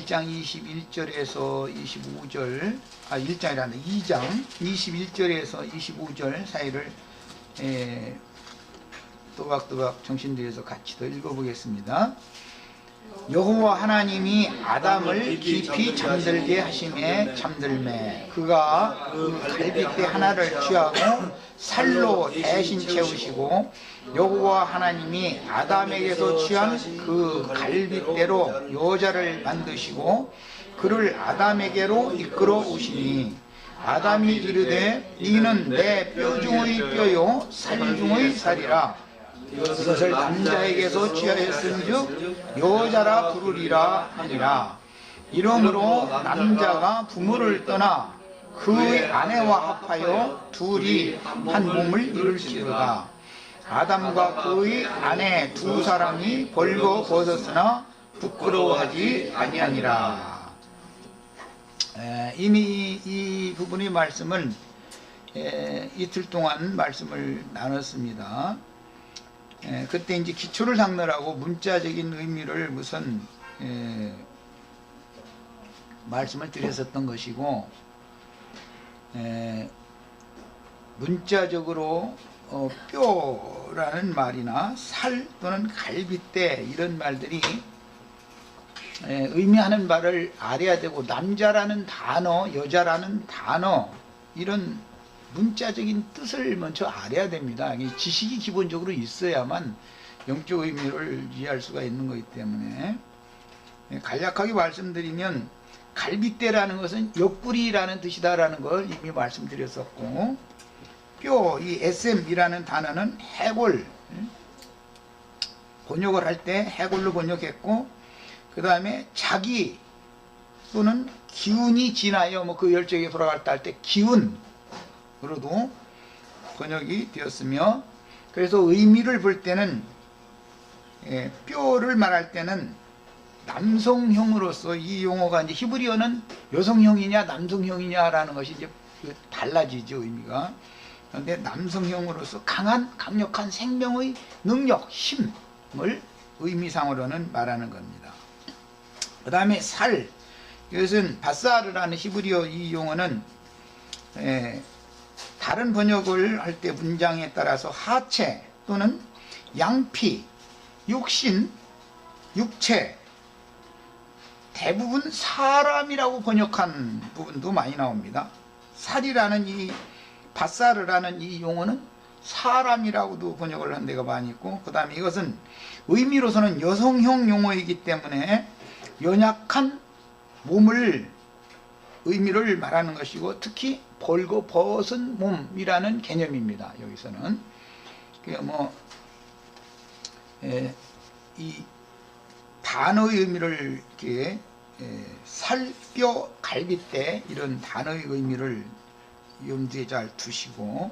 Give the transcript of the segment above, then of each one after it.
1장 21절에서 25절, 1장이란다. 2장 21절에서 25절 사이를 또박또박 정신들여서 같이 더 읽어보겠습니다. 여호와 하나님이 아담을 깊이 잠들게 하심에 잠들매 그가 그 갈빗대 하나를 취하고 살로 대신 채우시고 여호와 하나님이 아담에게서 취한 그 갈빗대로 여자를 만드시고 그를 아담에게로 이끌어 오시니 아담이 이르되 이는 내 뼈 중의 뼈요 살 중의 살이라 이것을 남자에게서 취하였은즉 여자라 부르리라 하니라. 이러므로 남자가 부모를 떠나 그의 아내와 합하여 둘이 한 몸을 이룰지로다. 아담과 그의 아내 두 사람이 벌거 벗었으나 부끄러워하지 아니하니라. 이미 이 부분의 말씀을 이틀 동안 말씀을 나눴습니다. 그때 이제 기초를 닦느라고 문자적인 의미를 우선 말씀을 드렸었던 것이고, 문자적으로 뼈라는 말이나 살 또는 갈빗대 이런 말들이 의미하는 바를 알아야 되고, 남자라는 단어, 여자라는 단어 이런 문자적인 뜻을 먼저 알아야 됩니다. 지식이 기본적으로 있어야만 영적 의미를 이해할 수가 있는 것이기 때문에, 간략하게 말씀드리면 갈빗대라는 것은 옆구리라는 뜻이다라는 걸 이미 말씀드렸었고, 뼈, 이 SM이라는 단어는 해골, 번역을 할 때 해골로 번역했고, 그 다음에 자기 또는 기운이 지나여 그 열정에 돌아갈 때 할 때 기운으로도 번역이 되었으며, 그래서 의미를 볼 때는 뼈를 말할 때는 남성형으로서 이 용어가 이제 히브리어는 여성형이냐 남성형이냐라는 것이 이제 달라지죠, 의미가. 그런데 남성형으로서 강력한 생명의 능력, 힘을 의미상으로는 말하는 겁니다. 그 다음에 살, 이것은 바사르라는 히브리어 이 용어는 다른 번역을 할 때 문장에 따라서 하체 또는 양피, 육신, 육체, 대부분 사람이라고 번역한 부분도 많이 나옵니다. 살이라는 이 바사르라는 이 용어는 사람이라고도 번역을 한 데가 많이 있고, 그 다음에 이것은 의미로서는 여성형 용어이기 때문에 연약한 몸을 의미를 말하는 것이고, 특히 벌거벗은 몸이라는 개념입니다. 여기서는 이 단어의 의미를 이렇게 살, 뼈, 갈빗대 이런 단어의 의미를 염두에 잘 두시고,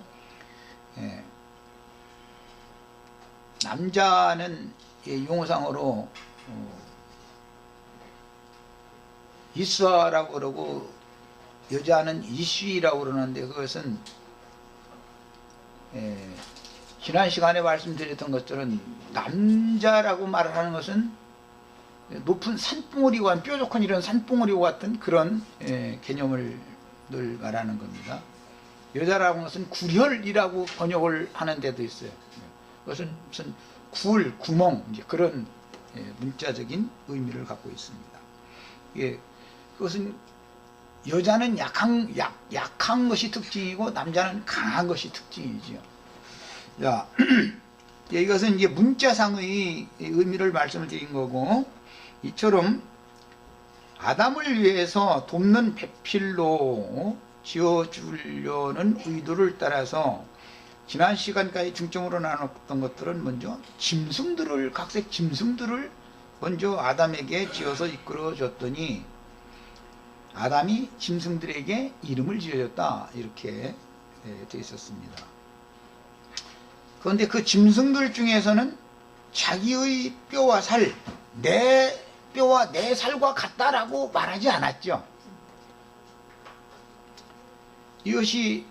남자는 용어상으로 이스라고 그러고 여자는 이쉬라고 그러는데, 그것은 지난 시간에 말씀드렸던 것처럼 남자라고 말하는 것은 높은 산봉우리와 같은, 뾰족한 이런 산봉우리와 같은 그런 개념을 늘 말하는 겁니다. 여자라고 하는 것은 구혈이라고 번역을 하는 데도 있어요. 그것은 무슨 굴, 구멍, 이제 그런 문자적인 의미를 갖고 있습니다. 그것은 여자는 약한 것이 특징이고 남자는 강한 것이 특징이죠. 자, 이것은 이제 문자상의 의미를 말씀을 드린 거고, 이처럼 아담을 위해서 돕는 배필로 지어주려는 의도를 따라서 지난 시간까지 중점으로 나눴던 것들은 먼저 짐승들을, 각색 짐승들을 먼저 아담에게 지어서 이끌어 줬더니 아담이 짐승들에게 이름을 지어줬다, 이렇게 되어 있었습니다. 그런데 그 짐승들 중에서는 자기의 뼈와 살, 내 뼈와 내 살과 같다라고 말하지 않았죠. 이것이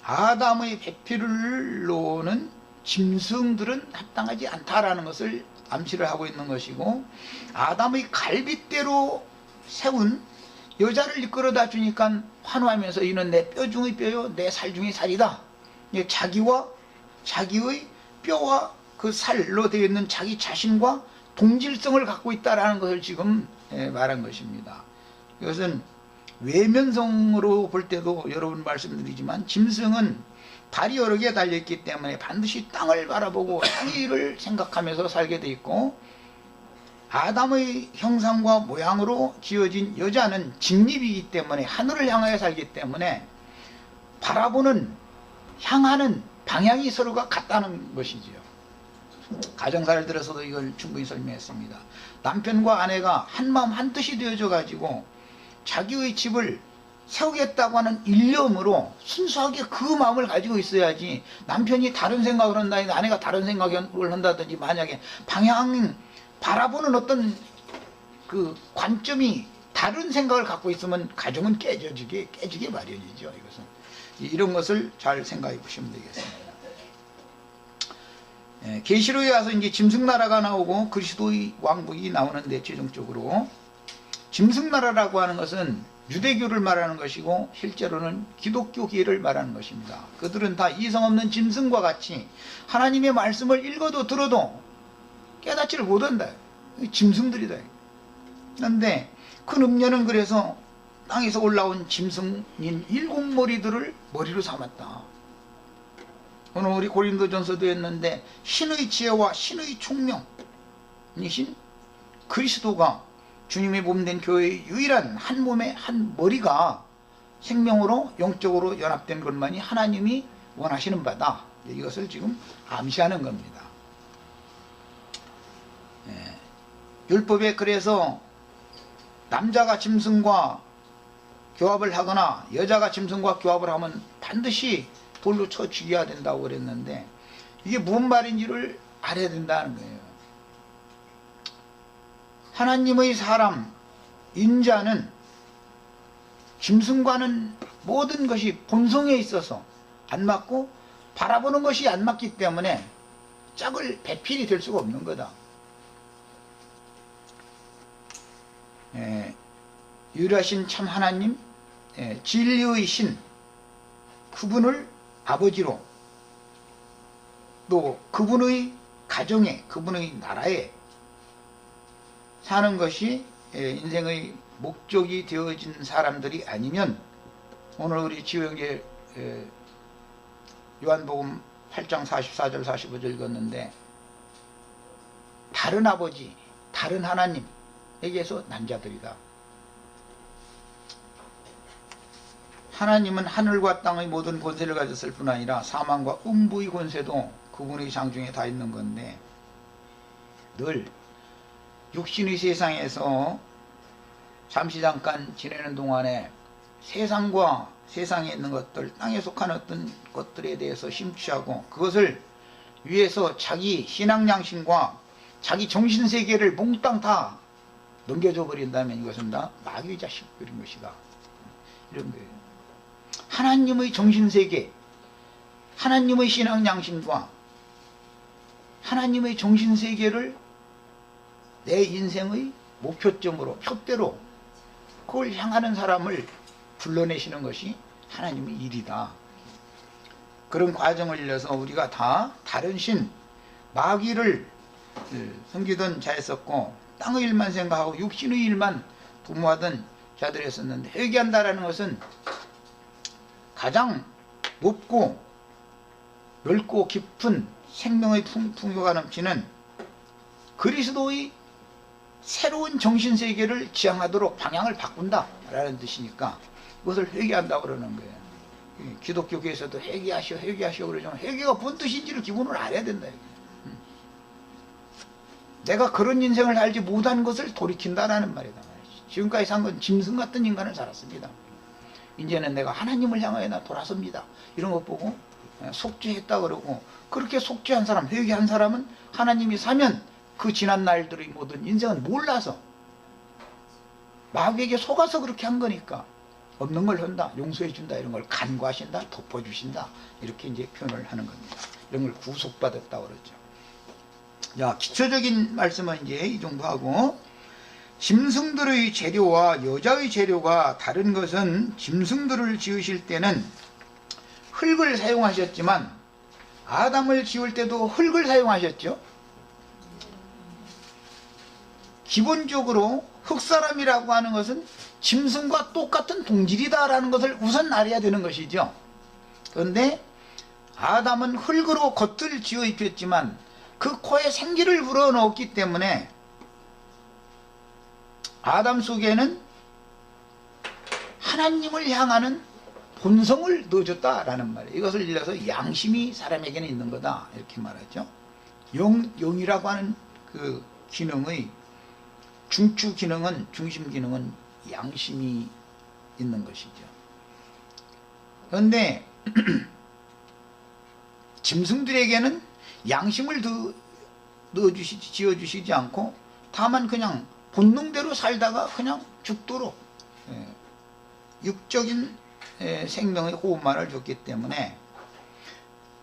아담의 배필로는 짐승들은 합당하지 않다라는 것을 암시를 하고 있는 것이고, 아담의 갈빗대로 세운 여자를 이끌어다 주니까 환호하면서 이는 내 뼈 중의 뼈요 내 살 중의 살이다. 자기와 자기의 뼈와 그 살로 되어 있는 자기 자신과 동질성을 갖고 있다라는 것을 지금 말한 것입니다. 이것은 외면성으로 볼 때도 여러분 말씀드리지만, 짐승은 발이 여러 개 달려있기 때문에 반드시 땅을 바라보고 땅의 일을 생각하면서 살게 돼 있고, 아담의 형상과 모양으로 지어진 여자는 직립이기 때문에 하늘을 향하여 살기 때문에 바라보는 향하는 방향이 서로가 같다는 것이지요. 가정사를 들어서도 이걸 충분히 설명했습니다. 남편과 아내가 한마음 한뜻이 되어져 가지고 자기의 집을 세우겠다고 하는 일념으로 순수하게 그 마음을 가지고 있어야지, 남편이 다른 생각을 한다든지 아내가 다른 생각을 한다든지, 만약에 방향 바라보는 어떤 그 관점이 다른 생각을 갖고 있으면 가정은 깨지게 마련이죠. 이것은 이런 것을 잘 생각해 보시면 되겠습니다. 계시록에 와서 이제 짐승나라가 나오고 그리스도의 왕국이 나오는데, 최종적으로 짐승나라라고 하는 것은 유대교를 말하는 것이고 실제로는 기독교계를 말하는 것입니다. 그들은 다 이성 없는 짐승과 같이 하나님의 말씀을 읽어도 들어도 깨닫지를 못한다. 짐승들이다. 그런데 그 음녀는 그래서 땅에서 올라온 짐승인 7머리들을 머리로 삼았다. 오늘 우리 고린도전서도 했는데, 신의 지혜와 신의 총명이신 그리스도가 주님의 몸된 교회의 유일한 한 몸의 한 머리가 생명으로 영적으로 연합된 것만이 하나님이 원하시는 바다. 이것을 지금 암시하는 겁니다. 율법에 그래서 남자가 짐승과 교합을 하거나 여자가 짐승과 교합을 하면 반드시 돌로 쳐 죽여야 된다고 그랬는데, 이게 무슨 말인지를 알아야 된다는 거예요. 하나님의 사람, 인자는 짐승과는 모든 것이 본성에 있어서 안 맞고 바라보는 것이 안 맞기 때문에 짝을 배필이 될 수가 없는 거다. 유일하신 참 하나님, 진리의 신, 그분을 아버지로, 또 그분의 가정에, 그분의 나라에 사는 것이 인생의 목적이 되어진 사람들이 아니면, 오늘 우리 지효형제 요한복음 8장 44절 45절 읽었는데, 다른 아버지, 다른 하나님에게서 난 자들이다. 하나님은 하늘과 땅의 모든 권세를 가졌을 뿐 아니라 사망과 음부의 권세도 그분의 장중에 다 있는 건데, 늘 육신의 세상에서 잠시 잠깐 지내는 동안에 세상과 세상에 있는 것들, 땅에 속한 어떤 것들에 대해서 심취하고 그것을 위해서 자기 신앙양심과 자기 정신세계를 몽땅 다 넘겨줘 버린다면 이것은 다 마귀의 자식들인 것이다. 이런 거예요. 하나님의 정신세계, 하나님의 신앙양심과 하나님의 정신세계를 내 인생의 목표점으로, 표대로 그걸 향하는 사람을 불러내시는 것이 하나님의 일이다. 그런 과정을 일러서 우리가 다 다른 신, 마귀를 섬기던 자였었고, 땅의 일만 생각하고 육신의 일만 도모하던 자들이었었는데, 회개한다라는 것은 가장 높고 넓고 깊은 생명의 풍요가 넘치는 그리스도의 새로운 정신세계를 지향하도록 방향을 바꾼다 라는 뜻이니까 그것을 회개한다고 그러는 거예요. 기독교계에서도 회개하시오 그러지만, 회개가 뭔 뜻인지를 기본으로 알아야 된다. 내가 그런 인생을 알지 못한 것을 돌이킨다라는 말이다. 지금까지 산 건 짐승 같은 인간을 살았습니다. 이제는 내가 하나님을 향하여 나 돌아섭니다. 이런 것 보고 속죄했다 그러고, 그렇게 속죄한 사람, 회개한 사람은 하나님이 사면 그 지난 날들의 모든 인생은 몰라서 마귀에게 속아서 그렇게 한 거니까, 없는 걸 한다, 용서해 준다, 이런 걸 간과하신다, 덮어주신다, 이렇게 이제 표현을 하는 겁니다. 이런 걸 구속받았다 그러죠. 자, 기초적인 말씀은 이제 이 정도 하고, 짐승들의 재료와 여자의 재료가 다른 것은 짐승들을 지으실 때는 흙을 사용하셨지만 아담을 지을 때도 흙을 사용하셨죠. 기본적으로 흙사람이라고 하는 것은 짐승과 똑같은 동질이다라는 것을 우선 알아야 되는 것이죠. 그런데 아담은 흙으로 겉을 지어 입혔지만 그 코에 생기를 불어넣었기 때문에 아담 속에는 하나님을 향하는 본성을 넣어줬다라는 말이에요. 이것을 일러서 양심이 사람에게는 있는 거다 이렇게 말하죠. 영이라고 하는 그 기능의 중추 기능은, 중심 기능은 양심이 있는 것이죠. 그런데 짐승들에게는 양심을 지어주시지 않고 다만 그냥 본능대로 살다가 그냥 죽도록 육적인 생명의 호흡만을 줬기 때문에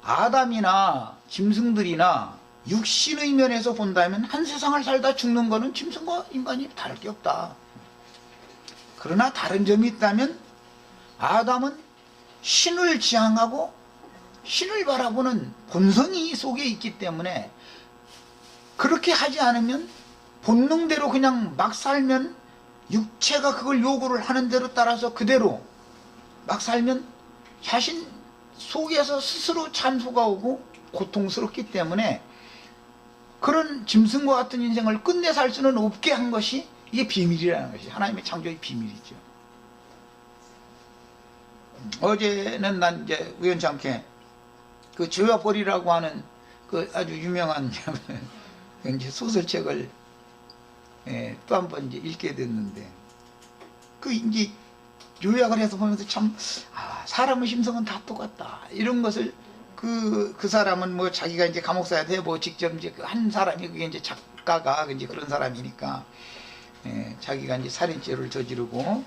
아담이나 짐승들이나 육신의 면에서 본다면 한 세상을 살다 죽는 거는 짐승과 인간이 다를 게 없다. 그러나 다른 점이 있다면 아담은 신을 지향하고 신을 바라보는 본성이 속에 있기 때문에 그렇게 하지 않으면 본능대로 그냥 막 살면 육체가 그걸 요구를 하는 대로 따라서 그대로 막 살면 자신 속에서 스스로 참소가 오고 고통스럽기 때문에 그런 짐승과 같은 인생을 끝내 살 수는 없게 한 것이 이게 비밀이라는 것이 하나님의 창조의 비밀이죠. 어제는 난 이제 우연찮게 그 죄와 벌이라고 하는 그 아주 유명한 이제 소설책을 또 한 번 이제 읽게 됐는데 그 이제 요약을 해서 보면서 참 사람의 심성은 다 똑같다 이런 것을 그 사람은 뭐 자기가 이제 감옥사야 돼 뭐 직접 이제 그 한 사람이 그게 이제 작가가 이제 그런 사람이니까 자기가 이제 살인죄를 저지르고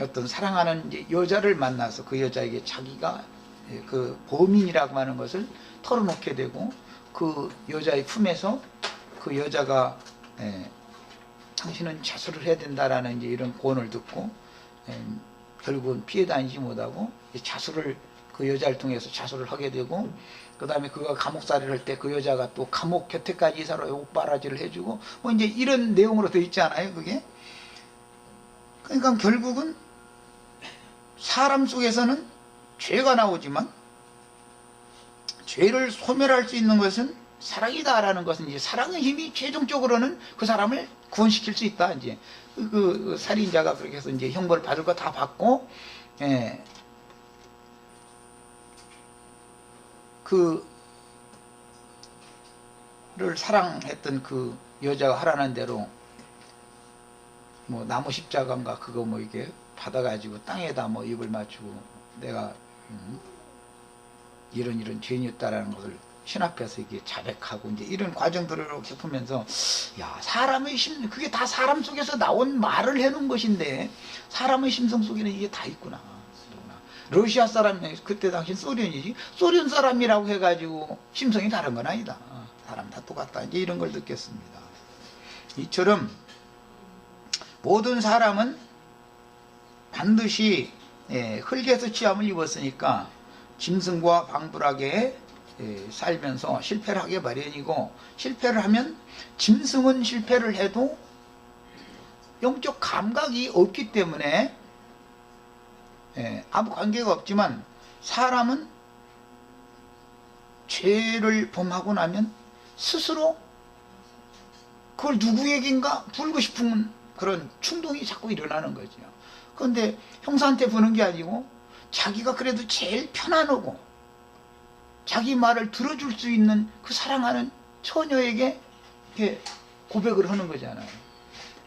어떤 사랑하는 이제 여자를 만나서 그 여자에게 자기가 그 범인이라고 하는 것을 털어놓게 되고 그 여자의 품에서 그 여자가 당신은 자수를 해야 된다라는 이제 이런 고언을 듣고 결국은 피해 다니지 못하고 자수를 그 여자를 통해서 자수를 하게 되고 그 다음에 그가 감옥살이를 할 때 그 여자가 또 감옥 곁에까지 서로 옥바라지를 해주고 뭐 이제 이런 내용으로 되어 있잖아요 그게. 그러니까 결국은 사람 속에서는 죄가 나오지만 죄를 소멸할 수 있는 것은 사랑이다라는 것은 이제 사랑의 힘이 최종적으로는 그 사람을 구원시킬 수 있다. 이제 그 살인자가 그렇게 해서 이제 형벌을 받을 거 다 받고 그를 사랑했던 그 여자가 하라는 대로 뭐 나무 십자가인가 그거 뭐 이게 받아가지고 땅에다 뭐 입을 맞추고 내가 이런 죄인이었다라는 것을 신 앞에서 이게 자백하고 이제 이런 과정들을 이렇게 보면서 야 사람의 심 그게 다 사람 속에서 나온 말을 해놓은 것인데 사람의 심성 속에는 이게 다 있구나. 러시아 사람 그때 당시 소련이지 소련 사람이라고 해가지고 심성이 다른 건 아니다. 사람 다 똑같다. 이제 이런 걸 느꼈습니다. 이처럼 모든 사람은 반드시 흙에서 취함을 입었으니까 짐승과 방불하게 살면서 실패를 하게 마련이고 실패를 하면 짐승은 실패를 해도 영적 감각이 없기 때문에 아무 관계가 없지만 사람은 죄를 범하고 나면 스스로 그걸 누구에게인가 불고 싶은 그런 충동이 자꾸 일어나는 거죠. 그런데 형사한테 부는 게 아니고 자기가 그래도 제일 편안하고 자기 말을 들어줄 수 있는 그 사랑하는 처녀에게 이렇게 고백을 하는 거잖아요.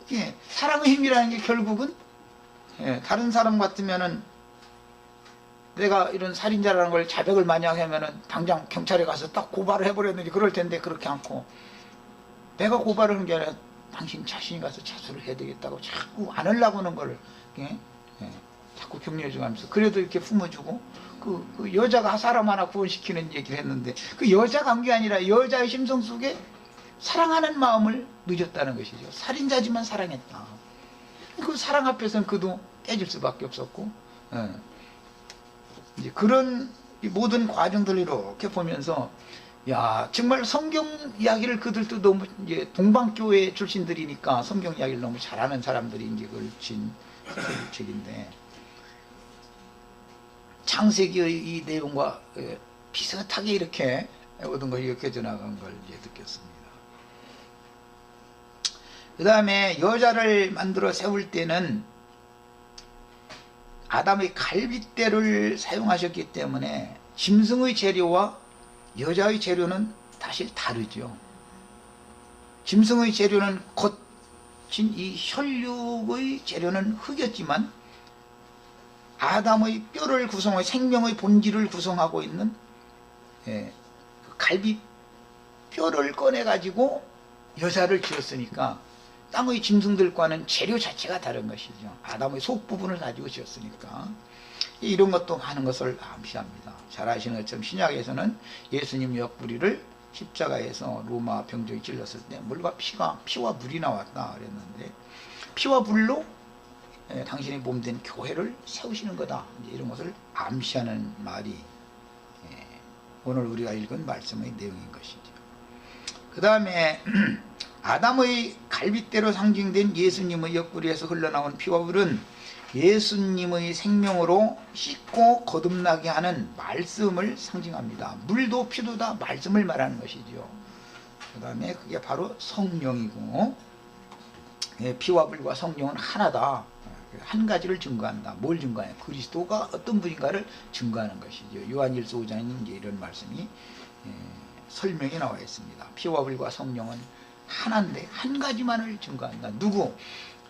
이게 사랑의 힘이라는 게 결국은 다른 사람 같으면은 내가 이런 살인자라는 걸 자백을 만약 하면은 당장 경찰에 가서 딱 고발을 해버렸는데 그럴 텐데 그렇게 않고 내가 고발을 한 게 아니라 당신 자신이 가서 자수를 해야 되겠다고 자꾸 안 하려고 하는 걸 자꾸 격려해주면서 그래도 이렇게 품어주고 그 여자가 사람 하나 구원시키는 얘기를 했는데 그 여자가 한 게 아니라 여자의 심성 속에 사랑하는 마음을 느꼈다는 것이죠. 살인자지만 사랑했다. 그 사랑 앞에서는 그도 깨질 수밖에 없었고, 이제 그런 모든 과정들을 이렇게 보면서, 야, 정말 성경 이야기를 그들도 너무 이제 동방교회 출신들이니까 성경 이야기를 너무 잘하는 사람들이 이제 걸친 책인데, 창세기의 이 내용과 비슷하게 이렇게 모든 것이 이렇게 전나간 걸 이제 느꼈습니다. 그 다음에 여자를 만들어 세울 때는 아담의 갈빗대를 사용하셨기 때문에 짐승의 재료와 여자의 재료는 사실 다르죠. 짐승의 재료는 거친 이 혈육의 재료는 흙이었지만 아담의 뼈를 구성하고 생명의 본질을 구성하고 있는 갈빗 뼈를 꺼내 가지고 여자를 지었으니까 땅의 짐승들과는 재료 자체가 다른 것이죠. 아담의 속 부분을 가지고 지었으니까 이런 것도 많은 것을 암시합니다. 잘 아시는 것처럼 신약에서는 예수님 옆구리를 십자가에서 로마 병정이 찔렀을 때 물과 피와 물이 나왔다 그랬는데 피와 물로 당신의 몸 된 교회를 세우시는 거다. 이런 것을 암시하는 말이 오늘 우리가 읽은 말씀의 내용인 것이죠. 그 다음에 아담의 갈빗대로 상징된 예수님의 옆구리에서 흘러나온 피와 물은 예수님의 생명으로 씻고 거듭나게 하는 말씀을 상징합니다. 물도 피도 다 말씀을 말하는 것이죠. 그 다음에 그게 바로 성령이고, 피와 물과 성령은 하나다. 한 가지를 증거한다. 뭘 증거해요? 그리스도가 어떤 분인가를 증거하는 것이죠. 요한일서 5장에는 이제 이런 말씀이 설명이 나와 있습니다. 피와 물과 성령은 하나인데 한 가지만을 증거한다. 누구?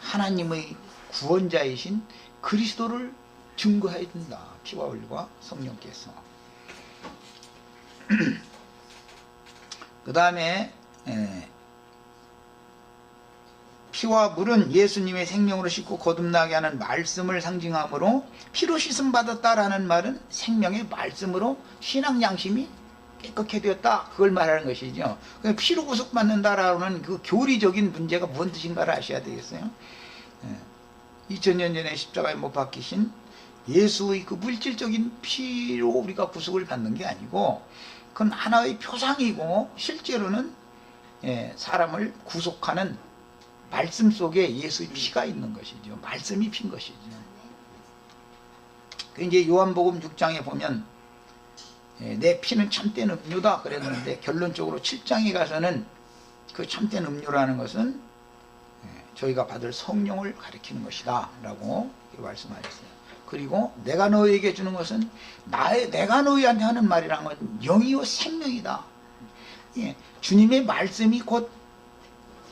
하나님의 구원자이신 그리스도를 증거해 준다. 피와 물과 성령께서. 그 다음에 피와 물은 예수님의 생명으로 씻고 거듭나게 하는 말씀을 상징하므로 피로 씻음 받았다라는 말은 생명의 말씀으로 신앙 양심이 깨끗게 되었다. 그걸 말하는 것이죠. 피로 구속받는다라는 그 교리적인 문제가 무슨 뜻인가를 아셔야 되겠어요. 2000년 전에 십자가에 못 박히신 예수의 그 물질적인 피로 우리가 구속을 받는 게 아니고 그건 하나의 표상이고 실제로는 사람을 구속하는 말씀 속에 예수의 피가 있는 것이죠. 말씀이 핀 것이죠. 이제 요한복음 6장에 보면 내 피는 참된 음료다 그랬는데 결론적으로 7장에 가서는 그 참된 음료라는 것은 저희가 받을 성령을 가리키는 것이다 라고 말씀하셨어요. 그리고 내가 너희에게 주는 것은 내가 너희한테 하는 말이란 건 영이요 생명이다. 주님의 말씀이 곧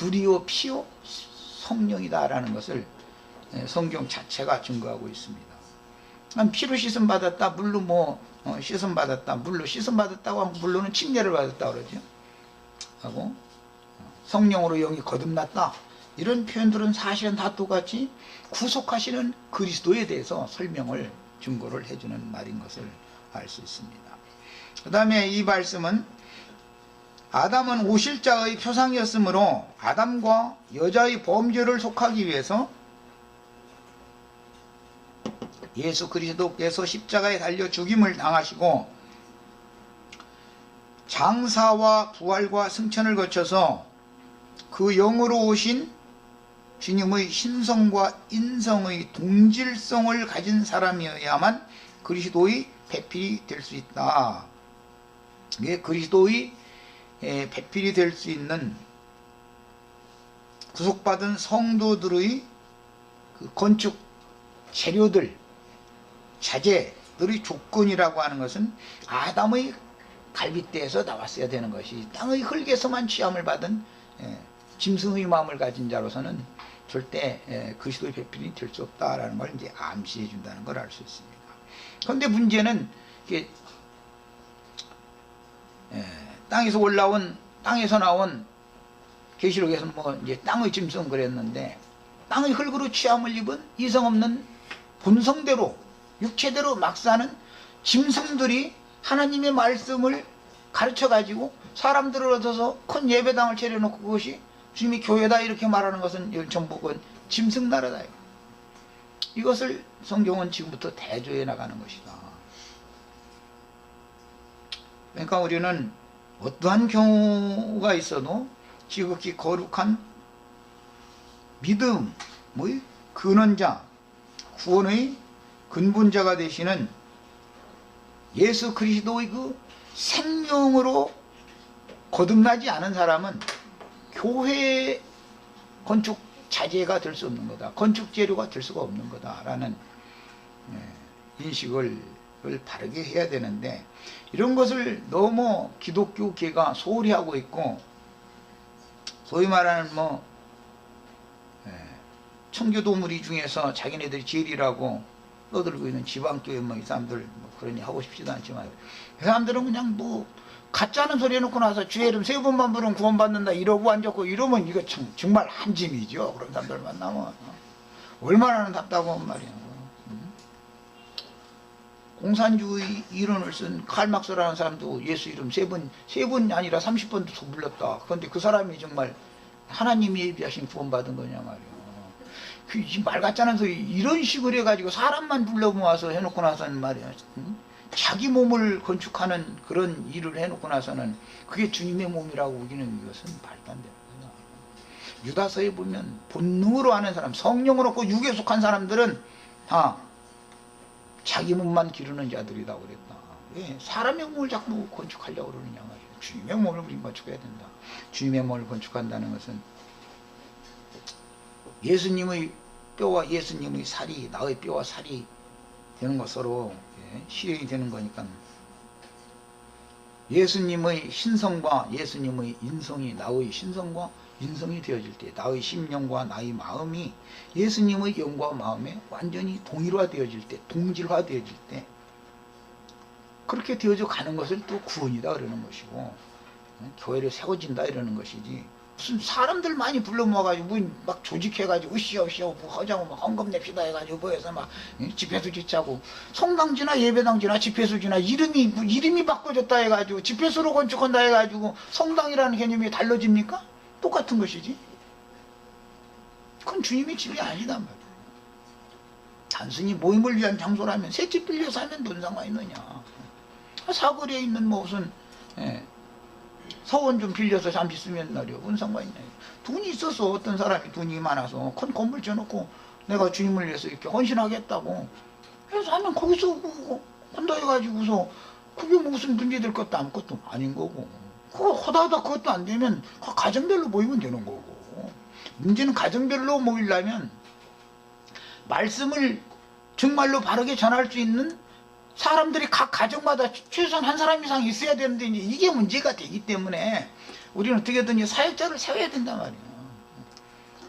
물이요 피요 성령이다 라는 것을 성경 자체가 증거하고 있습니다. 피로 씻음 받았다, 물로 씻음 받았다, 물로 씻음 받았다고 하면 물로는 침례를 받았다 그러죠. 하고 성령으로 영이 거듭났다. 이런 표현들은 사실은 다 똑같이 구속하시는 그리스도에 대해서 설명을 증거를 해주는 말인 것을 알 수 있습니다. 그 다음에 이 말씀은 아담은 오실자의 표상이었으므로 아담과 여자의 범죄를 속하기 위해서 예수 그리스도께서 십자가에 달려 죽임을 당하시고 장사와 부활과 승천을 거쳐서 그 영으로 오신 주님의 신성과 인성의 동질성을 가진 사람이어야만 그리스도의 배필이 될 수 있다. 이게 그리스도의 배필이 될 수 있는 구속받은 성도들의 그 건축 재료들, 자재들의 조건이라고 하는 것은 아담의 갈빗대에서 나왔어야 되는 것이 땅의 흙에서만 취함을 받은 짐승의 마음을 가진 자로서는 절대 그리스도의 배필이 될 수 없다라는 걸 이제 암시해 준다는 걸 알 수 있습니다. 그런데 문제는 이게 땅에서 나온 계시록에서는 이제 땅의 짐승 그랬는데 땅의 흙으로 취함을 입은 이성 없는 본성대로 육체대로 막 사는 짐승들이 하나님의 말씀을 가르쳐 가지고 사람들을 얻어서 큰 예배당을 차려놓고 그것이 주님이 교회다 이렇게 말하는 것은 전부 그건 짐승 나라다. 이것을 성경은 지금부터 대조해 나가는 것이다. 그러니까 우리는 어떠한 경우가 있어도 지극히 거룩한 믿음, 근원자, 구원의 근본자가 되시는 예수 그리스도의 그 생명으로 거듭나지 않은 사람은 교회 건축 자재가 될 수 없는 거다. 건축 재료가 될 수가 없는 거다라는 인식을 바르게 해야 되는데, 이런 것을 너무 기독교계가 소홀히 하고 있고, 소위 말하는 청교도 무리 중에서 자기네들이 제일이라고 떠들고 있는 지방교회 이 사람들 그러니 하고 싶지도 않지만, 그 사람들은 그냥 가짜는 소리 해놓고 나서 주의 이름 3번만 부르면 구원받는다 이러고 앉았고, 이러면 이거 정말 한 짐이죠. 그런 사람들 만나면 얼마나 답답한 말이야. 공산주의 이론을 쓴 칼막스라는 사람도 예수 이름 3번 아니라 30번도 불렀다. 그런데 그 사람이 정말 하나님이 예비하신 구원받은 거냐 말이야. 말 같지않은 소리 이런 식으로 해가지고 사람만 불러 모아서 해놓고 나서는 말이야, 자기 몸을 건축하는 그런 일을 해놓고 나서는 그게 주님의 몸이라고 우기는 이것은 말도 안 되는 거야. 유다서에 보면 본능으로 하는 사람, 성령으로 없고 육에 속한 사람들은 다 자기 몸만 기르는 자들이라고 그랬다. 왜 사람의 몸을 자꾸 건축하려고 그러느냐 말이야. 주님의 몸을 우리 건축해야 된다. 주님의 몸을 건축한다는 것은 예수님의 뼈와 예수님의 살이 나의 뼈와 살이 되는 것으로 실현이 되는 거니까, 예수님의 신성과 예수님의 인성이 나의 신성과 인성이 되어질 때, 나의 심령과 나의 마음이 예수님의 영과 마음에 완전히 동일화되어질 때, 동질화되어질 때, 그렇게 되어져 가는 것을 또 구원이다 그러는 것이고, 교회를 세워진다 이러는 것이지, 무슨 사람들 많이 불러 모아가지고 막 조직해가지고 으쌰으쌰 하자고 막 헌금 냅시다 해가지고 해서 막 집회수 지차고, 성당지나 예배당지나 집회수지나 이름이 바꿔졌다 해가지고 집회수로 건축한다 해가지고 성당이라는 개념이 달라집니까? 똑같은 것이지. 그건 주님의 집이 아니다 말이야. 단순히 모임을 위한 장소라면 새 집 빌려서 하면 뭔 상관 있느냐. 사거리에 있는 무슨 서원 좀 빌려서 잠시 쓰면 말이야, 뭔 상관 있냐. 돈이 있어서 어떤 사람이 돈이 많아서 큰 건물 지어놓고 내가 주님을 위해서 이렇게 헌신하겠다고 해서 하면 거기서 한다 해가지고서 그게 무슨 문제될 것도 아무것도 아닌 거고, 그거 하다하다 그것도 안 되면 가정별로 모이면 되는 거고. 문제는 가정별로 모이려면 말씀을 정말로 바르게 전할 수 있는 사람들이 각 가정마다 최소한 한 사람 이상 있어야 되는데, 이제 이게 문제가 되기 때문에 우리는 어떻게든 사역자를 세워야 된단 말이야.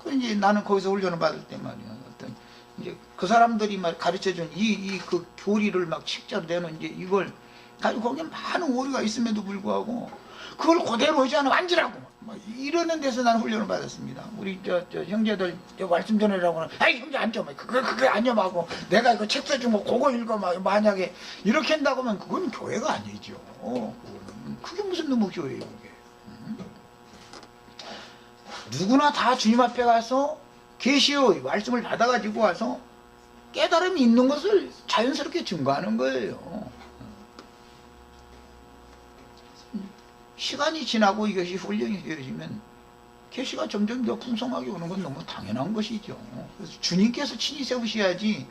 그 이제 나는 거기서 훈련을 받을 때 말이야, 어떤 이제 그 사람들이 막 가르쳐준 그 교리를 막 책자로 내는 이제 이걸 가지고 거기에 많은 오류가 있음에도 불구하고 그걸 그대로 하지 않으면 앉으라고 막 이러는 데서 나는 훈련을 받았습니다. 우리 저 형제들 말씀 전해라고 하면, 아이 형제 앉아, 그게 앉아 하고 내가 이거 책 써준 거 그거 읽어 막 만약에 이렇게 한다고 하면 그건 교회가 아니죠. 그게 무슨 놈의 교회예요 그게. 누구나 다 주님 앞에 가서 계시의 말씀을 받아가지고 와서 깨달음이 있는 것을 자연스럽게 증거하는 거예요. 시간이 지나고 이것이 훈련이 되어지면 계시가 점점 더 풍성하게 오는 건 너무 당연한 것이죠. 그래서 주님께서 친히 세우셔야지,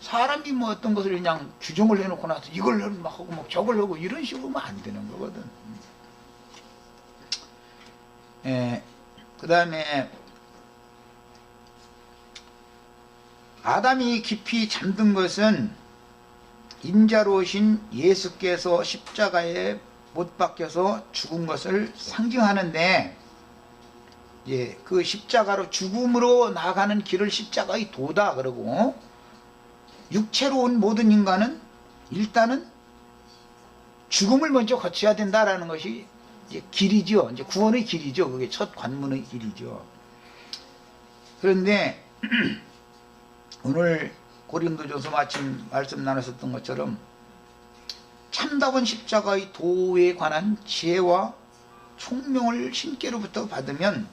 사람이 어떤 것을 그냥 규정을 해놓고 나서 이걸 막 하고 막 저걸 하고 이런 식으로 하면 안 되는 거거든. 그 다음에 아담이 깊이 잠든 것은 인자로 오신 예수께서 십자가에 못 박혀서 죽은 것을 상징하는데, 그 십자가로 죽음으로 나가는 길을 십자가의 도다 그러고, 육체로 온 모든 인간은 일단은 죽음을 먼저 거쳐야 된다라는 것이 이제 길이죠. 이제 구원의 길이죠. 그게 첫 관문의 길이죠. 그런데 오늘 고린도전서 마침 말씀 나눴었던 것처럼 참다운 십자가의 도에 관한 지혜와 총명을 신께로부터 받으면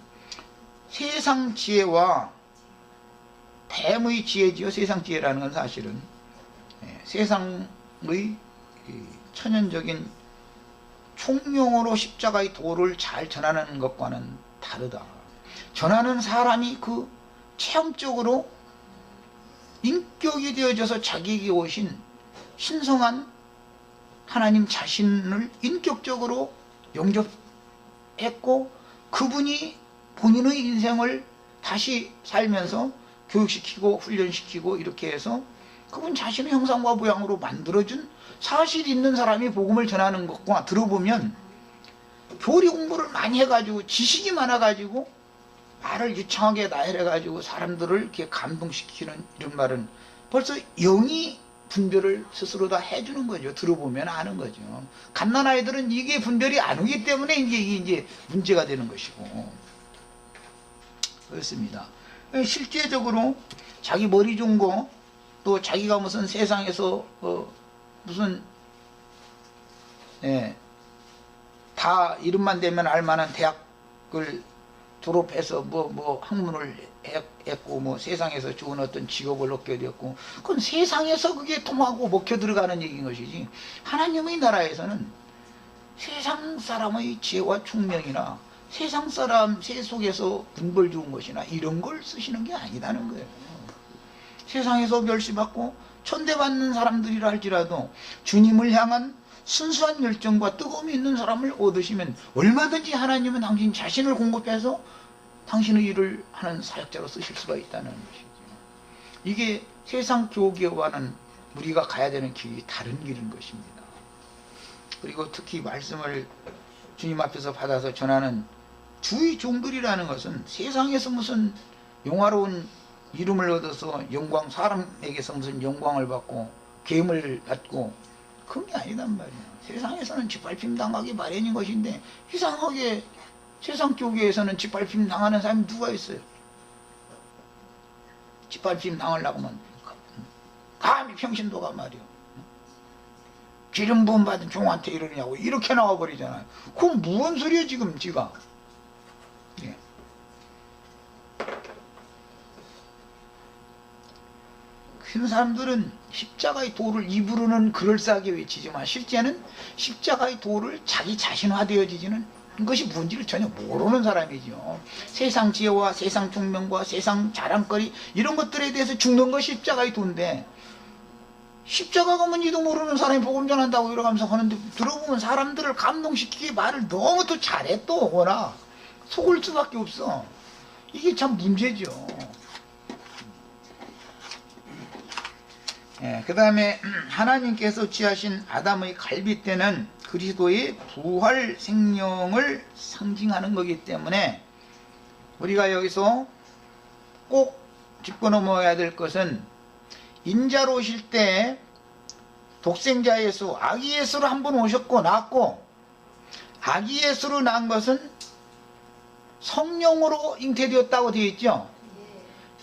세상 지혜와 뱀의 지혜지요. 세상 지혜라는 건 사실은 세상의 천연적인 총명으로 십자가의 도를 잘 전하는 것과는 다르다. 전하는 사람이 그 체험적으로 인격이 되어져서 자기에게 오신 신성한 하나님 자신을 인격적으로 영접했고 그분이 본인의 인생을 다시 살면서 교육시키고 훈련시키고 이렇게 해서 그분 자신의 형상과 모양으로 만들어준 사실 있는 사람이 복음을 전하는 것과 들어보면 교리 공부를 많이 해가지고 지식이 많아가지고 말을 유창하게 나열해가지고 사람들을 이렇게 감동시키는 이런 말은 벌써 영이 분별을 스스로 다 해주는 거죠. 들어보면 아는 거죠. 갓난아이들은 이게 분별이 안 오기 때문에 이제 문제가 되는 것이고 그렇습니다. 실제적으로 자기 머리 좋은 거 또 자기가 무슨 세상에서 무슨 다 이름만 되면 알만한 대학을 졸업해서 뭐 학문을 했고 뭐 세상에서 좋은 어떤 직업을 얻게 되었고 그건 세상에서 그게 통하고 먹혀 들어가는 얘기인 것이지 하나님의 나라에서는 세상 사람의 지혜와 총명이나 세상 사람 세속에서 분별 좋은 것이나 이런 걸 쓰시는 게 아니라는 거예요. 세상에서 멸시받고 천대받는 사람들이라 할지라도 주님을 향한 순수한 열정과 뜨거움이 있는 사람을 얻으시면 얼마든지 하나님은 당신 자신을 공급해서 당신의 일을 하는 사역자로 쓰실 수가 있다는 것이죠. 이게 세상 교계와는 우리가 가야 되는 길이 다른 길인 것입니다. 그리고 특히 말씀을 주님 앞에서 받아서 전하는 주의 종들이라는 것은 세상에서 무슨 영화로운 이름을 얻어서 영광, 사람에게서 무슨 영광을 받고 계임을 받고 그런 게 아니단 말이에요. 세상에서는 짓밟힘 당하기 마련인 것인데 이상하게 세상 교계에서는 짓밟힘 당하는 사람이 누가 있어요? 짓밟힘 당하려고 하면 감히 평신도가 말이요. 기름 부음 받은 종한테 이러냐고 이렇게 나와버리잖아요. 그건 무슨 소리예요 지금 지가. 예. 그 사람들은 십자가의 도를 입으로는 그럴싸하게 외치지만 실제는 십자가의 도를 자기 자신화되어지지는 것이 뭔지를 전혀 모르는 사람이죠. 세상 지혜와 세상 총명과 세상 자랑거리 이런 것들에 대해서 죽는 것이 십자가의 도인데 십자가가 뭔지도 모르는 사람이 복음 전한다고 이러면서 하는데 들어보면 사람들을 감동시키기 말을 너무 또 잘해 또 워낙 속을 수밖에 없어. 이게 참 문제죠. 그 다음에 하나님께서 취하신 아담의 갈빗대는 그리스도의 부활 생명을 상징하는 거기 때문에 우리가 여기서 꼭 짚고 넘어야 될 것은 인자로 오실 때 독생자 예수, 아기 예수로 한 번 오셨고 낳았고 아기 예수로 낳은 것은 성령으로 잉태되었다고 되어 있죠.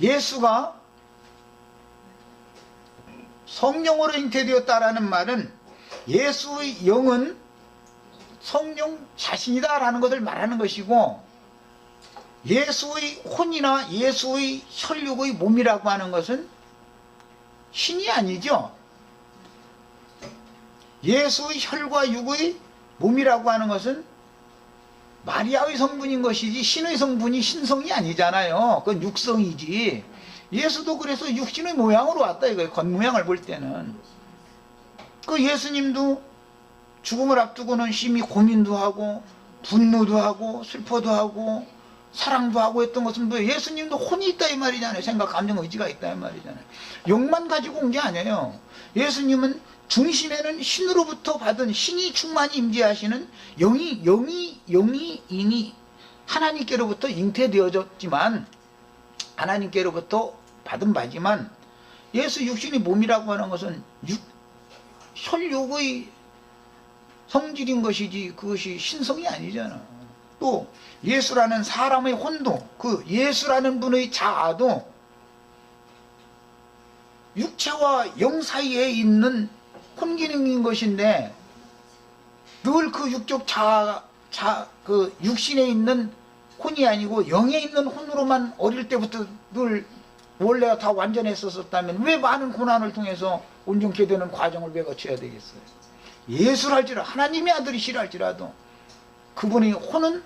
예수가 성령으로 잉태되었다라는 말은 예수의 영은 성령 자신이다라는 것을 말하는 것이고 예수의 혼이나 예수의 혈육의 몸이라고 하는 것은 신이 아니죠. 예수의 혈과 육의 몸이라고 하는 것은 마리아의 성분인 것이지 신의 성분이 신성이 아니잖아요. 그건 육성이지. 예수도 그래서 육신의 모양으로 왔다 이거예요. 겉모양을 볼 때는. 그 예수님도 죽음을 앞두고는 심히 고민도 하고 분노도 하고 슬퍼도 하고 사랑도 하고 했던 것은 뭐예요? 예수님도 혼이 있다 이 말이잖아요. 생각, 감정, 의지가 있다 이 말이잖아요. 영만 가지고 온 게 아니에요. 예수님은 중심에는 신으로부터 받은 신이 충만히 임재하시는 영이 하나님께로부터 잉태되어졌지만 하나님께로부터 받은 바지만 예수 육신이 몸이라고 하는 것은 혈육의 성질인 것이지 그것이 신성이 아니잖아. 또 예수라는 사람의 혼도 그 예수라는 분의 자아도 육체와 영 사이에 있는 혼기능인 것인데 늘 그 육적 그 육신에 있는 혼이 아니고 영에 있는 혼으로만 어릴 때부터 늘 원래가 다 완전했었다면 왜 많은 고난을 통해서 온전케 되는 과정을 왜 거쳐야 되겠어요? 예술할지라도 하나님의 아들이시랄지라도 그분의 혼은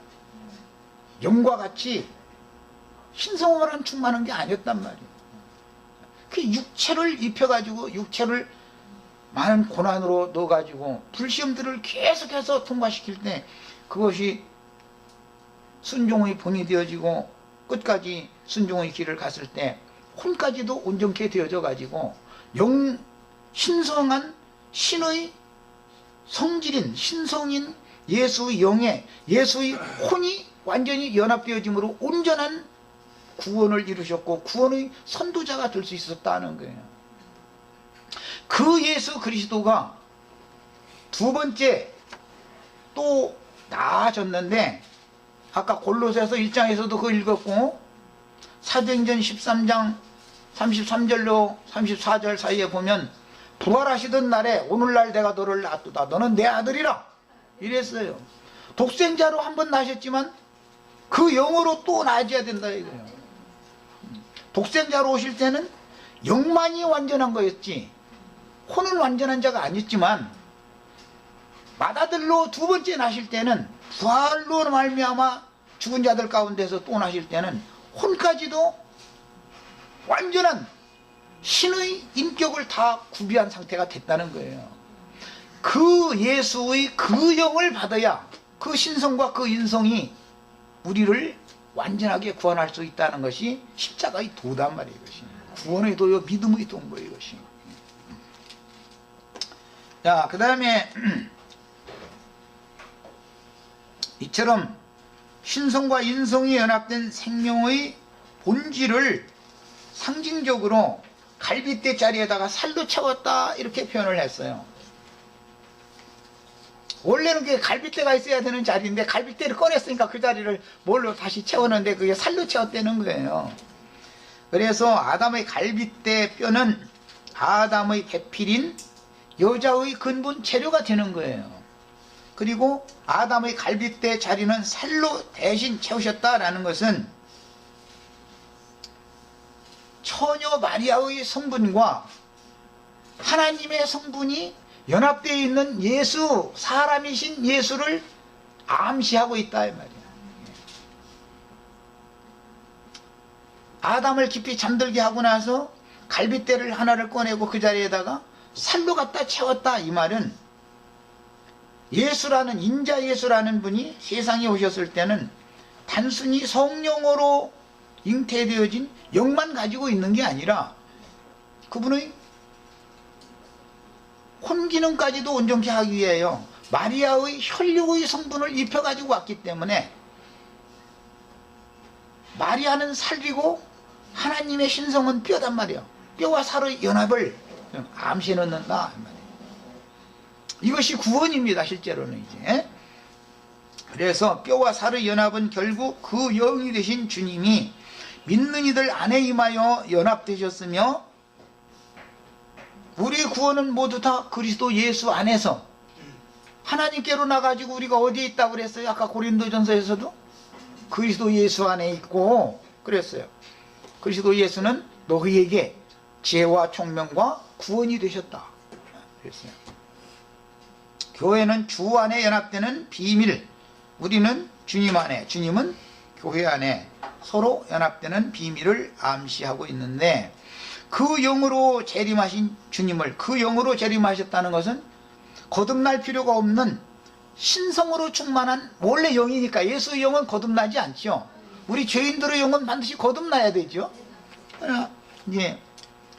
영과 같이 신성으로만 충만한 게 아니었단 말이에요. 그 육체를 입혀가지고 육체를 많은 고난으로 넣어가지고 불시험들을 계속해서 통과시킬 때 그것이 순종의 본이 되어지고 끝까지 순종의 길을 갔을 때 혼까지도 온전케 되어져 가지고 신성한 신의 성질인 신성인 예수의 영에 예수의 혼이 완전히 연합되어짐으로 온전한 구원을 이루셨고 구원의 선도자가 될 수 있었다는 거예요. 그 예수 그리스도가 두 번째 또 나아졌는데 아까 골로새서 1장에서도 그거 읽었고 사도행전 13장 33절로 34절 사이에 보면 부활하시던 날에 오늘날 내가 너를 낳았도다 너는 내 아들이라 이랬어요. 독생자로 한 번 나셨지만 그 영으로 또 나아져야 된다 이거예요. 독생자로 오실 때는 영만이 완전한 거였지 혼은 완전한 자가 아니었지만 맏아들로 두 번째 나실 때는 부활로 말미암아 죽은 자들 가운데서 또 나실 때는 혼까지도 완전한 신의 인격을 다 구비한 상태가 됐다는 거예요. 그 예수의 그 영을 받아야 그 신성과 그 인성이 우리를 완전하게 구원할 수 있다는 것이 십자가의 도단 말이에요. 이것이 구원의 도요 믿음의 도인 거예요. 이것이. 자, 그 다음에 이처럼 신성과 인성이 연합된 생명의 본질을 상징적으로 갈빗대 자리에다가 살로 채웠다 이렇게 표현을 했어요. 원래는 그게 갈빗대가 있어야 되는 자리인데 갈빗대를 꺼냈으니까 그 자리를 뭘로 다시 채웠는데 그게 살로 채웠다는 거예요. 그래서 아담의 갈빗대 뼈는 아담의 배필인 여자의 근본 재료가 되는 거예요. 그리고 아담의 갈빗대 자리는 살로 대신 채우셨다라는 것은 처녀 마리아의 성분과 하나님의 성분이 연합되어 있는 예수, 사람이신 예수를 암시하고 있다 이 말이야. 아담을 깊이 잠들게 하고 나서 갈빗대를 하나를 꺼내고 그 자리에다가 살로 갖다 채웠다 이 말은 예수라는 인자 예수라는 분이 세상에 오셨을 때는 단순히 성령으로 잉태되어진 영만 가지고 있는 게 아니라 그분의 혼기능까지도 온전케 하기 위하여 마리아의 혈육의 성분을 입혀가지고 왔기 때문에 마리아는 살이고 하나님의 신성은 뼈단 말이에요. 뼈와 살의 연합을 암시해 놓는다. 이것이 구원입니다. 실제로는 이제. 그래서 뼈와 살의 연합은 결국 그 영이 되신 주님이 믿는 이들 안에 임하여 연합되셨으며 우리의 구원은 모두 다 그리스도 예수 안에서 하나님께로 나가지고 우리가 어디에 있다고 그랬어요? 아까 고린도전서에서도 그리스도 예수 안에 있고 그랬어요. 그리스도 예수는 너희에게 지혜와 총명과 구원이 되셨다 그랬어요. 교회는 주 안에 연합되는 비밀, 우리는 주님 안에, 주님은 교회 안에 서로 연합되는 비밀을 암시하고 있는데 그 영으로 재림하신 주님을 그 영으로 재림하셨다는 것은 거듭날 필요가 없는 신성으로 충만한 원래 영이니까 예수의 영은 거듭나지 않죠. 우리 죄인들의 영은 반드시 거듭나야 되죠. 예.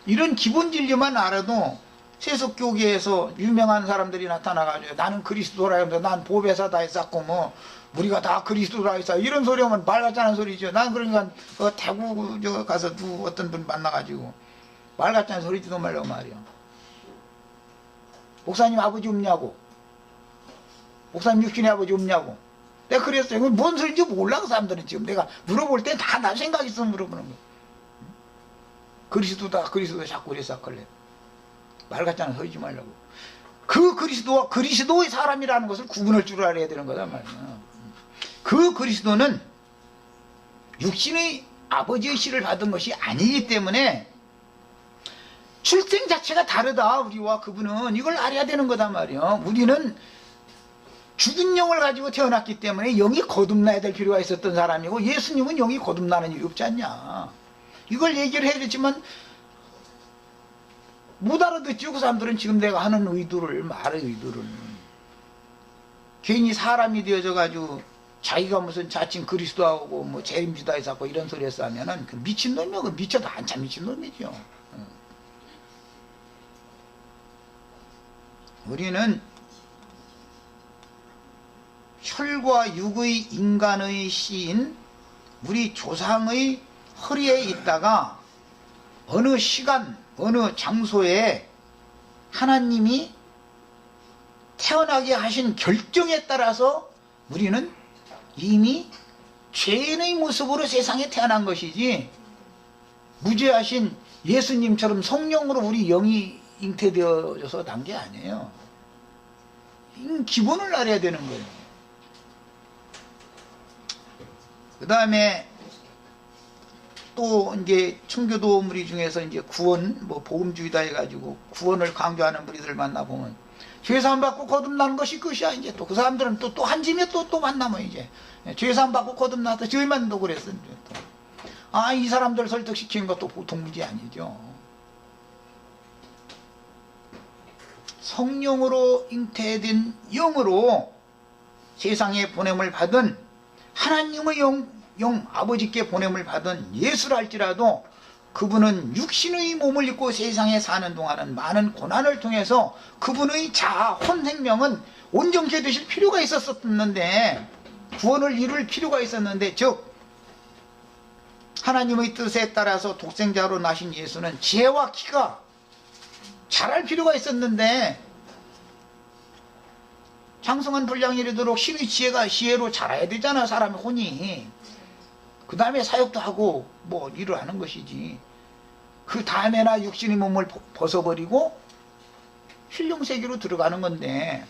이런 기본 진리만 알아도 세속교계에서 유명한 사람들이 나타나가지고 나는 그리스도라 하면서 난 보배사다 했었고 뭐 우리가 다 그리스도라 했어 이런 소리 하면 말 같지 않은 소리죠. 난 그러니까 대구 가서 어떤 분 만나가지고 말 같지 않은 소리지도 말라고 말이야. 목사님 아버지 없냐고, 목사님 육신의 아버지 없냐고 내가 그랬어요. 뭔 소리인지 몰라 그 사람들은. 지금 내가 물어볼 때 다 나 생각 있어 물어보는 거야. 그리스도다 그리스도 자꾸 그래서 걸래. 말 같잖아. 서지 말라고. 그 그리스도와 그리스도의 사람이라는 것을 구분할 줄 알아야 되는 거단 말이야. 그 그리스도는 육신의 아버지의 씨를 받은 것이 아니기 때문에 출생 자체가 다르다. 우리와 그분은 이걸 알아야 되는 거단 말이야. 우리는 죽은 영을 가지고 태어났기 때문에 영이 거듭나야 될 필요가 있었던 사람이고, 예수님은 영이 거듭나는 일이 없지 않냐. 이걸 얘기를 해야겠지만 못 알아듣죠. 그 사람들은 지금 내가 하는 의도를, 말의 의도를. 괜히 사람이 되어져 가지고 자기가 무슨 자칭 그리스도하고 뭐 재림주다에서 하고 이런 소리 했어 하면은 그 미친놈이야. 그 미쳐도 한참 미친놈이죠. 우리는 혈과 육의 인간의 씨인 우리 조상의 허리에 있다가 어느 시간 어느 장소에 하나님이 태어나게 하신 결정에 따라서 우리는 이미 죄인의 모습으로 세상에 태어난 것이지, 무죄하신 예수님처럼 성령으로 우리 영이 잉태되어져서 난 게 아니에요. 기본을 알아야 되는 거예요. 그 다음에 또 이제 청교도 무리 중에서 이제 구원, 뭐 복음주의다 해가지고 구원을 강조하는 무리들을 만나보면 죄사함 받고 거듭나는 것이 끝이야. 이제 또 그 사람들은 또 한 짐에 또 만나면 이제 죄사함 받고 거듭나서 저희만도 그랬어요. 아, 이 사람들 설득시키는 것도 보통 문제 아니죠. 성령으로 잉태된 영으로 세상에 보냄을 받은 하나님의 영 아버지께 보냄을 받은 예수랄지라도 그분은 육신의 몸을 입고 세상에 사는 동안은 많은 고난을 통해서 그분의 자아, 혼생명은 온전케 되실 필요가 있었는데, 구원을 이룰 필요가 있었는데, 즉 하나님의 뜻에 따라서 독생자로 나신 예수는 지혜와 키가 자랄 필요가 있었는데, 장성한 분량이 이르도록 신의 지혜로 자라야 되잖아. 사람의 혼이. 그 다음에 사역도 하고 뭐 일을 하는 것이지. 그 다음에나 육신의 몸을 벗어버리고 신령세계로 들어가는 건데,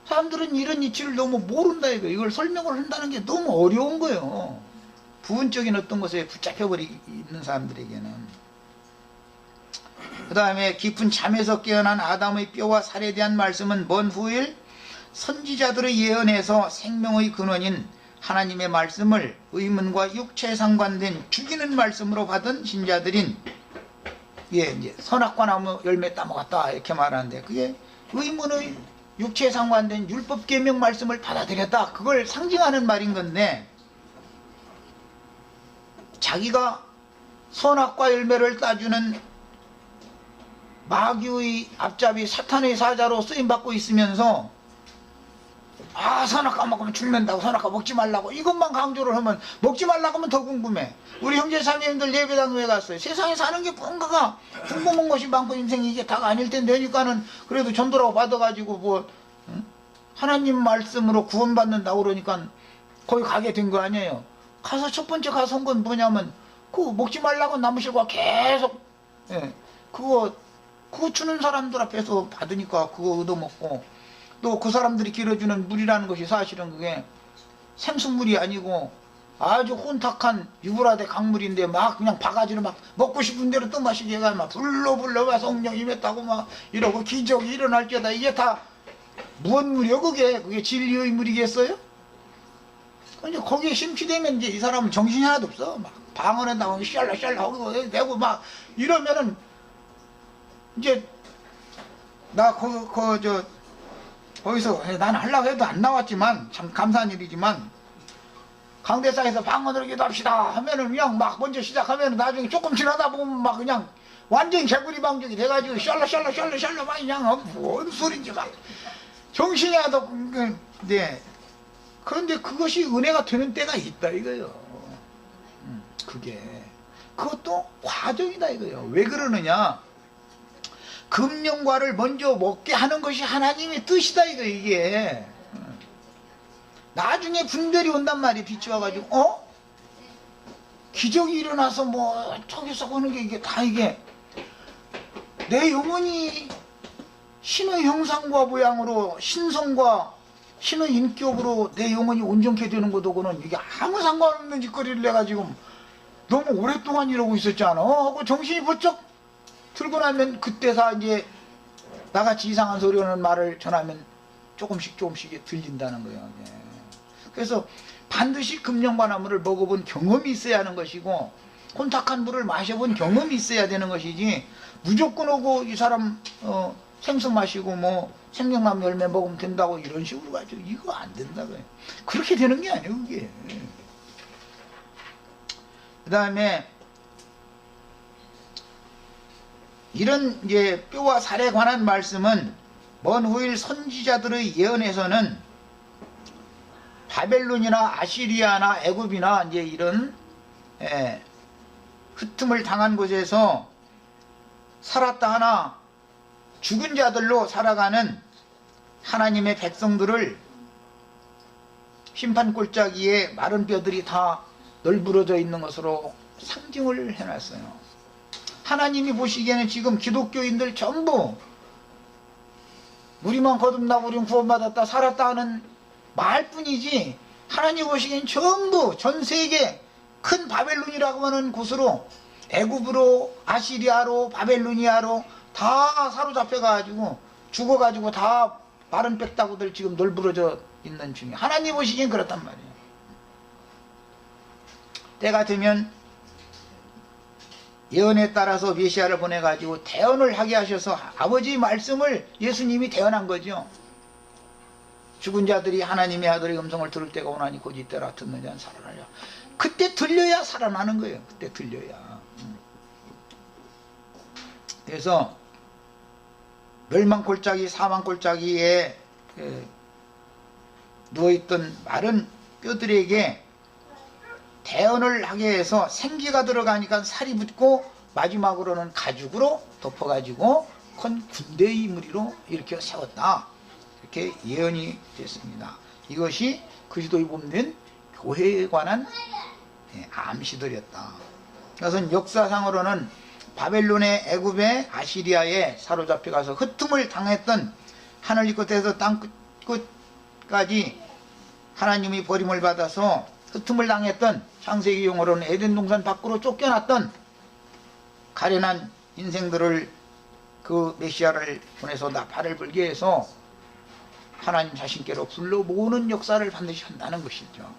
사람들은 이런 이치를 너무 모른다 이거. 이걸 설명을 한다는 게 너무 어려운 거예요. 부분적인 어떤 것에 붙잡혀버리는 사람들에게는. 그 다음에 깊은 잠에서 깨어난 아담의 뼈와 살에 대한 말씀은 먼 후일 선지자들의 예언에서 생명의 근원인 하나님의 말씀을 의문과 육체에 상관된 죽이는 말씀으로 받은 신자들인, 이제 선악과 나무 열매 따먹었다 이렇게 말하는데, 그게 의문의 육체에 상관된 율법 계명 말씀을 받아들였다, 그걸 상징하는 말인 건데, 자기가 선악과 열매를 따주는 마귀의 앞잡이 사탄의 사자로 쓰임받고 있으면서 선악과 먹으면 죽는다고, 선악과 먹지 말라고 이것만 강조를 하면, 먹지 말라고 하면 더 궁금해. 우리 형제 자매님들 예배당 왜 갔어요? 세상에 사는 게 뭔가가 궁금한 것이 많고 인생이 이게 다가 아닐 텐데, 그러니까는 그래도 전도라고 받아가지고 뭐 하나님 말씀으로 구원받는다고 그러니까 거기 가게 된 거 아니에요. 가서 첫 번째 가서 한 건 뭐냐면 그거 먹지 말라고 나무실과 계속 그거 주는 사람들 앞에서 받으니까 그거 얻어먹고, 또 그 사람들이 길어주는 물이라는 것이 사실은 그게 생수물이 아니고 아주 혼탁한 유브라데 강물인데 막 그냥 바가지로 막 먹고 싶은 대로 또 마시게 해가 막 불러 막 성령 임했다고 막 이러고 기적이 일어날 때다. 이게 다 무슨 물이요? 그게 진리의 물이겠어요? 이제 거기에 심취되면 이제 이 사람은 정신이 하나도 없어. 막 방언에 나오면 샬라 하고 내고 막 이러면은 이제 나 거기서 나는 하려고 해도 안 나왔지만 참 감사한 일이지만, 강대상에서 방언으로 기도합시다 하면은 그냥 막 먼저 시작하면은 나중에 조금 지나다 보면 막 그냥 완전히 개구리 방정이 돼가지고 샬라 막 그냥 뭔 소린지 막 정신이 하나도 없고. 그런데 그것이 은혜가 되는 때가 있다 이거요. 그것도 과정이다 이거요. 왜 그러느냐? 금령과를 먼저 먹게 하는 것이 하나님의 뜻이다 이게. 나중에 분별이 온단 말이에요. 빛이 와가지고 기적이 일어나서 뭐 저기서 보는 게 이게 다 이게 내 영혼이 신의 형상과 모양으로 신성과 신의 인격으로 내 영혼이 온전케 되는 것하고는 이게 아무 상관없는 짓거리를 내가 지금 너무 오랫동안 이러고 있었잖아 하고 정신이 번쩍 들고 나면 그때서 이제 나같이 이상한 소리 하는 말을 전하면 조금씩 들린다는 거예요. 예. 그래서 반드시 금령과나물을 먹어본 경험이 있어야 하는 것이고 혼탁한 물을 마셔본 경험이 있어야 되는 것이지 무조건 오고 이 사람 생수 마시고 뭐 생명나무 열매 먹으면 된다고 이런 식으로 가지고 이거 안 된다고요. 그렇게 되는 게 아니에요 그게. 그 다음에 이런 이제 뼈와 살에 관한 말씀은 먼 후일 선지자들의 예언에서는 바벨론이나 아시리아나 애굽이나 이제 이런 흩음을 당한 곳에서 살았다 하나 죽은 자들로 살아가는 하나님의 백성들을 심판 골짜기에 마른 뼈들이 다 널브러져 있는 것으로 상징을 해놨어요. 하나님이 보시기에는 지금 기독교인들 전부 우리만 거듭나고 우리는 구원받았다 살았다 하는 말뿐이지 하나님 보시기엔 전부 전 세계 큰 바벨론이라고 하는 곳으로 애굽으로 아시리아로 바벨로니아로 다 사로잡혀가지고 죽어가지고 다 마른 뼈다구들 지금 널브러져 있는 중에 하나님 보시기엔 그렇단 말이에요. 때가 되면 예언에 따라서 메시아를 보내가지고 대언을 하게 하셔서 아버지의 말씀을 예수님이 대언한 거죠. 죽은 자들이 하나님의 아들의 음성을 들을 때가 오나니 곧 이때라 듣는 자는 살아나려. 그때 들려야 살아나는 거예요. 그때 들려야. 그래서 멸망골짜기 사망골짜기에 누워있던 마른 뼈들에게 대언을 하게 해서 생기가 들어가니까 살이 붙고 마지막으로는 가죽으로 덮어가지고 큰 군대의 무리로 이렇게 세웠다. 이렇게 예언이 됐습니다. 이것이 그리스도의 몸된 교회에 관한 암시들이었다. 그것은 역사상으로는 바벨론의 애굽의 아시리아에 사로잡혀가서 흩음을 당했던 하늘 끝에서 땅 끝까지 하나님이 버림을 받아서 흩음을 당했던 창세기 용어로는 에덴 동산 밖으로 쫓겨났던 가련한 인생들을 그 메시아를 보내서 나팔을 불게 해서 하나님 자신께로 불러 모으는 역사를 반드시 한다는 것이죠.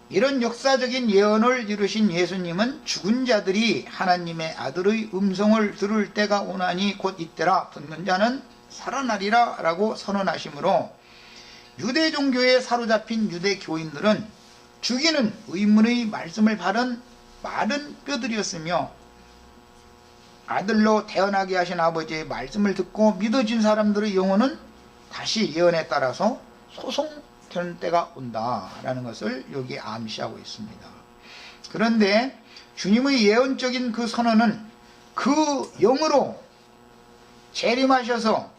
이런 역사적인 예언을 이루신 예수님은 죽은 자들이 하나님의 아들의 음성을 들을 때가 오나니 곧 이때라 듣는 자는 살아나리라 라고 선언하시므로 유대 종교에 사로잡힌 유대 교인들은 죽이는 의문의 말씀을 받은 마른 뼈들이었으며 아들로 태어나게 하신 아버지의 말씀을 듣고 믿어진 사람들의 영혼은 다시 예언에 따라서 소송되는 때가 온다라는 것을 여기 암시하고 있습니다. 그런데 주님의 예언적인 그 선언은 그 영으로 재림하셔서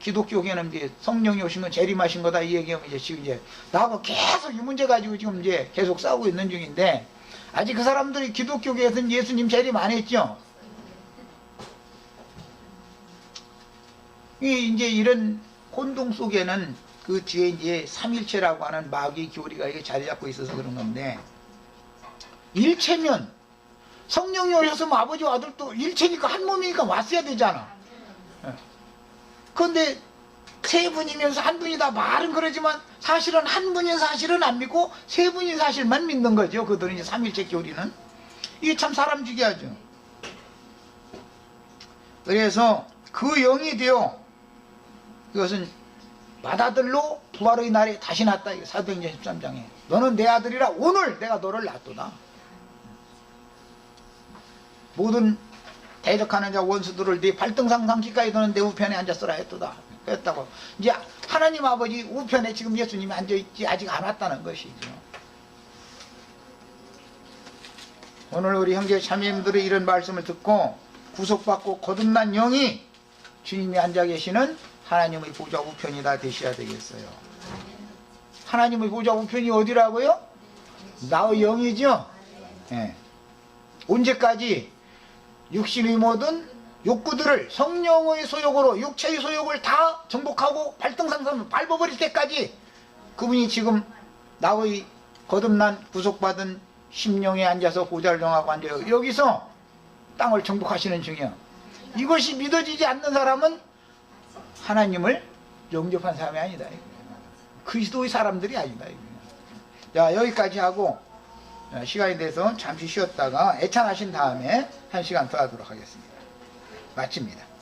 기독교계는 이제 성령이 오신 건 재림하신 거다 이 얘기하면 이제 지금 이제 나하고 계속 이 문제 가지고 지금 이제 계속 싸우고 있는 중인데 아직 그 사람들이 기독교계에서는 예수님 재림 안 했죠. 이제 이런 혼동 속에는 그 뒤에 이제 삼일체라고 하는 마귀 교리가 이게 자리 잡고 있어서 그런 건데 일체면 성령이 오셔서 뭐 아버지와 아들도 일체니까 한 몸이니까 왔어야 되잖아. 그런데 세 분이면서 한 분이다 말은 그러지만 사실은 한 분인 사실은 안 믿고 세 분인 사실만 믿는 거죠. 그들은 이제 삼일체 교리는. 이게 참 사람 죽게 하죠. 그래서 그 영이 되어 이것은 맏아들로 부활의 날에 다시 났다. 이거 사도행전 13장에 너는 내 아들이라 오늘 내가 너를 낳았도다. 모든 대적하는 자 원수들을 네 발등상 상기까지 너는 내 우편에 앉았으라 했도다. 그랬다고. 이제 하나님 아버지 우편에 지금 예수님이 앉아있지 아직 안 왔다는 것이죠. 오늘 우리 형제 자매님들의 이런 말씀을 듣고 구속받고 거듭난 영이 주님이 앉아 계시는 하나님의 보좌 우편이 다 되셔야 되겠어요. 하나님의 보좌 우편이 어디라고요? 나의 영이죠. 예. 언제까지 육신의 모든 욕구들을 성령의 소욕으로 육체의 소욕을 다 정복하고 발등상선 밟아버릴 때까지 그분이 지금 나의 거듭난 구속받은 심령에 앉아서 보좌를 정하고 앉아요. 여기서 땅을 정복하시는 중이야. 이것이 믿어지지 않는 사람은 하나님을 영접한 사람이 아니다. 그리스도의 사람들이 아니다. 자, 여기까지 하고 시간이 돼서 잠시 쉬었다가 애찬하신 다음에 1시간 더 하도록 하겠습니다. 마칩니다.